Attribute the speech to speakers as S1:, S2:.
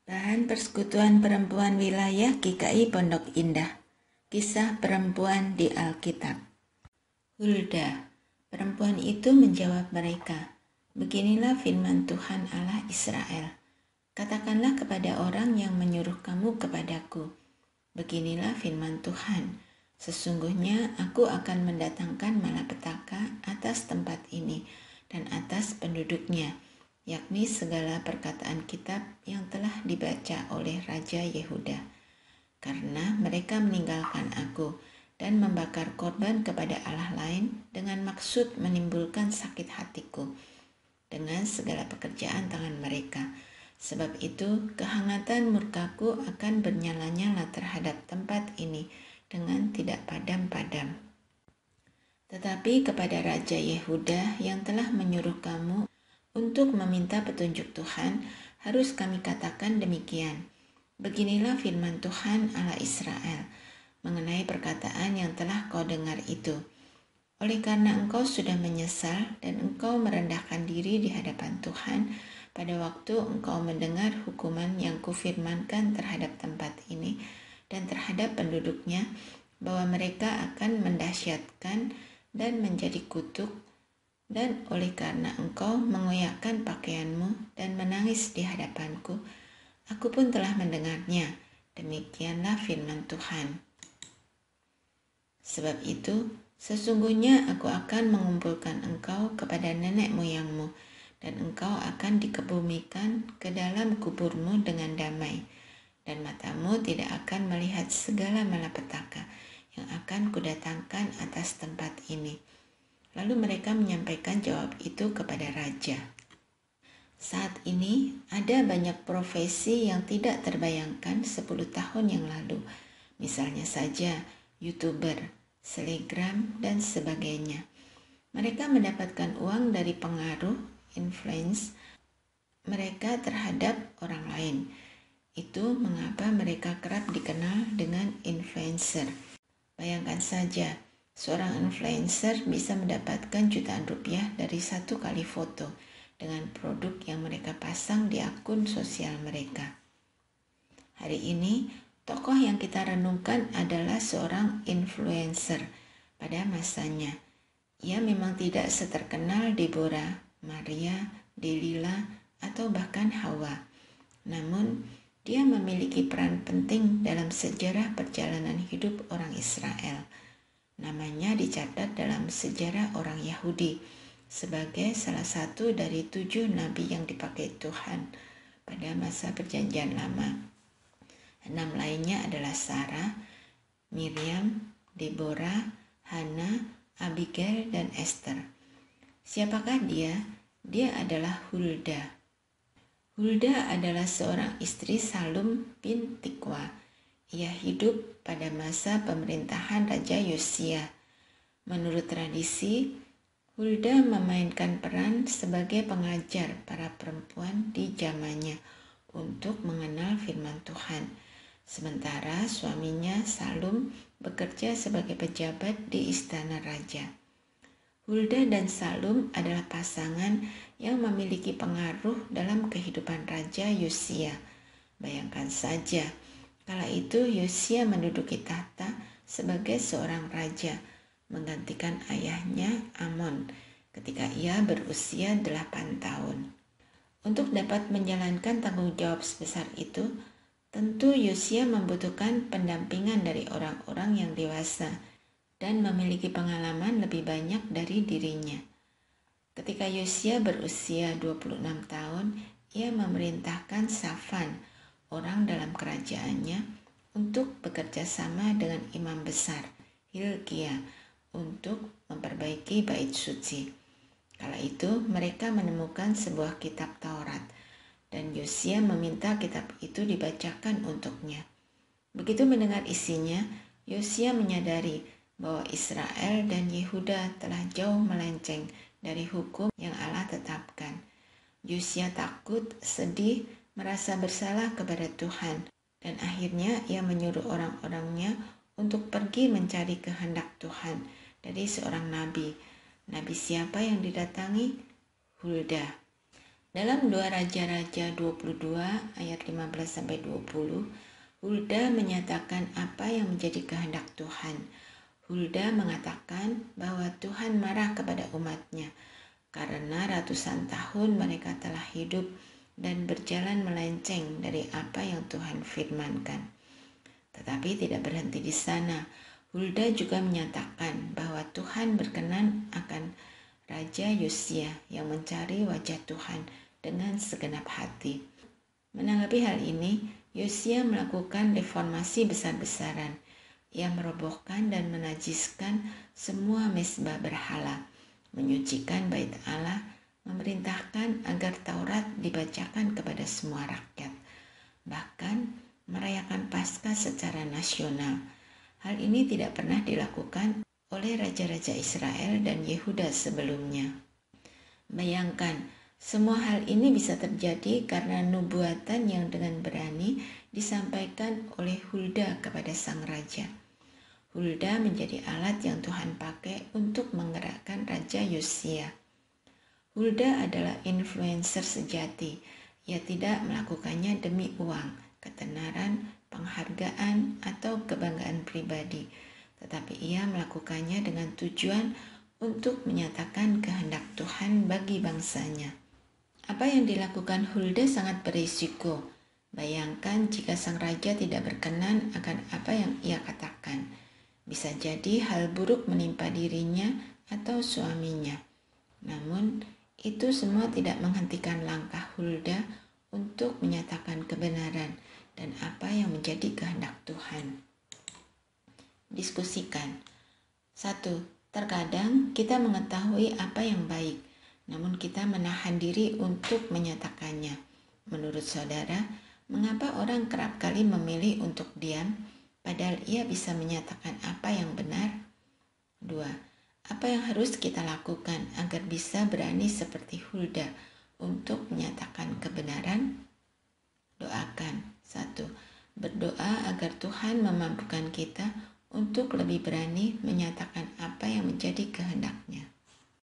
S1: Bahan Persekutuan Perempuan Wilayah GKI Pondok Indah. Kisah perempuan di Alkitab. Hulda, perempuan itu menjawab mereka, "Beginilah firman Tuhan Allah Israel. Katakanlah kepada orang yang menyuruh kamu kepadaku, beginilah firman Tuhan. Sesungguhnya aku akan mendatangkan malapetaka atas tempat ini dan atas penduduknya, yakni segala perkataan kitab yang telah dibaca oleh Raja Yehuda. Karena mereka meninggalkan aku dan membakar korban kepada Allah lain dengan maksud menimbulkan sakit hatiku dengan segala pekerjaan tangan mereka. Sebab itu kehangatan murkaku akan bernyala-nyala terhadap tempat ini dengan tidak padam-padam. Tetapi kepada Raja Yehuda yang telah menyuruh kamu untuk meminta petunjuk Tuhan, harus kami katakan demikian. Beginilah firman Tuhan Allah Israel mengenai perkataan yang telah kau dengar itu. Oleh karena engkau sudah menyesal dan engkau merendahkan diri di hadapan Tuhan pada waktu engkau mendengar hukuman yang kufirmankan terhadap tempat ini dan terhadap penduduknya, bahwa mereka akan mendahsyatkan dan menjadi kutuk, dan oleh karena engkau mengoyakkan pakaianmu dan menangis di hadapanku, aku pun telah mendengarnya. Demikianlah firman Tuhan. Sebab itu, sesungguhnya aku akan mengumpulkan engkau kepada nenek moyangmu, dan engkau akan dikebumikan ke dalam kuburmu dengan damai, dan matamu tidak akan melihat segala malapetaka yang akan kudatangkan atas tempat ini. Lalu mereka menyampaikan jawab itu kepada raja. Saat ini ada banyak profesi yang tidak terbayangkan 10 tahun yang lalu. Misalnya saja YouTuber, selebgram, dan sebagainya. Mereka mendapatkan uang dari pengaruh, influence mereka terhadap orang lain. Itu mengapa mereka kerap dikenal dengan influencer. Bayangkan saja, seorang influencer bisa mendapatkan jutaan rupiah dari satu kali foto dengan produk yang mereka pasang di akun sosial mereka. Hari ini, tokoh yang kita renungkan adalah seorang influencer pada masanya. Ia memang tidak seterkenal Deborah, Maria, Delila, atau bahkan Hawa. Namun, dia memiliki peran penting dalam sejarah perjalanan hidup orang Israel. Namanya dicatat dalam sejarah orang Yahudi sebagai salah satu dari 7 nabi yang dipakai Tuhan pada masa Perjanjian Lama. 6 lainnya adalah Sarah, Miriam, Deborah, Hana, Abigail, dan Esther. Siapakah dia? Dia adalah Hulda. Hulda adalah seorang istri Salum bin Tikwa. Ia hidup pada masa pemerintahan Raja Yosia. Menurut tradisi, Hulda memainkan peran sebagai pengajar para perempuan di zamannya untuk mengenal firman Tuhan. Sementara suaminya Salum bekerja sebagai pejabat di istana raja. Hulda dan Salum adalah pasangan yang memiliki pengaruh dalam kehidupan Raja Yosia. Bayangkan saja, kala itu Yosia menduduki tahta sebagai seorang raja, menggantikan ayahnya Amon ketika ia berusia 8 tahun. Untuk dapat menjalankan tanggung jawab sebesar itu, tentu Yosia membutuhkan pendampingan dari orang-orang yang dewasa dan memiliki pengalaman lebih banyak dari dirinya. Ketika Yosia berusia 26 tahun, ia memerintahkan Safan, orang dalam kerajaannya, untuk bekerja sama dengan imam besar, Hilkia, untuk memperbaiki bait suci. Kala itu mereka menemukan sebuah kitab Taurat, dan Yosia meminta kitab itu dibacakan untuknya. Begitu mendengar isinya, Yosia menyadari bahwa Israel dan Yehuda telah jauh melenceng dari hukum yang Allah tetapkan. Yosia takut, sedih, merasa bersalah kepada Tuhan, dan akhirnya ia menyuruh orang-orangnya untuk pergi mencari kehendak Tuhan dari seorang nabi. Nabi siapa yang didatangi? Hulda. Dalam 2 Raja-Raja 22 ayat 15-20, Hulda menyatakan apa yang menjadi kehendak Tuhan. Hulda mengatakan bahwa Tuhan marah kepada umatnya karena ratusan tahun mereka telah hidup dan berjalan melenceng dari apa yang Tuhan firmankan. Tetapi tidak berhenti di sana. Hulda juga menyatakan bahwa Tuhan berkenan akan Raja Yosia yang mencari wajah Tuhan dengan segenap hati. Menanggapi hal ini, Yosia melakukan reformasi besar-besaran. Ia merobohkan dan menajiskan semua mezbah berhala, menyucikan bait Allah, memerintahkan agar Taurat dibacakan kepada semua rakyat, bahkan merayakan Paskah secara nasional. Hal ini tidak pernah dilakukan oleh raja-raja Israel dan Yehuda sebelumnya. Bayangkan, semua hal ini bisa terjadi karena nubuatan yang dengan berani disampaikan oleh Hulda kepada sang raja. Hulda menjadi alat yang Tuhan pakai untuk menggerakkan Raja Yosia. Hulda adalah influencer sejati. Ia tidak melakukannya demi uang, ketenaran, penghargaan, atau kebanggaan pribadi, tetapi ia melakukannya dengan tujuan untuk menyatakan kehendak Tuhan bagi bangsanya. Apa yang dilakukan Hulda sangat berisiko. Bayangkan jika sang raja tidak berkenan akan apa yang ia katakan. Bisa jadi hal buruk menimpa dirinya atau suaminya. Namun, itu semua tidak menghentikan langkah Hulda untuk menyatakan kebenaran dan apa yang menjadi kehendak Tuhan. Diskusikan. 1. Terkadang kita mengetahui apa yang baik, namun kita menahan diri untuk menyatakannya. Menurut saudara, mengapa orang kerap kali memilih untuk diam, padahal ia bisa menyatakan apa yang benar? 2. Apa yang harus kita lakukan agar bisa berani seperti Hulda untuk menyatakan kebenaran? Doakan. 1. Berdoa agar Tuhan memampukan kita untuk lebih berani menyatakan apa yang menjadi kehendak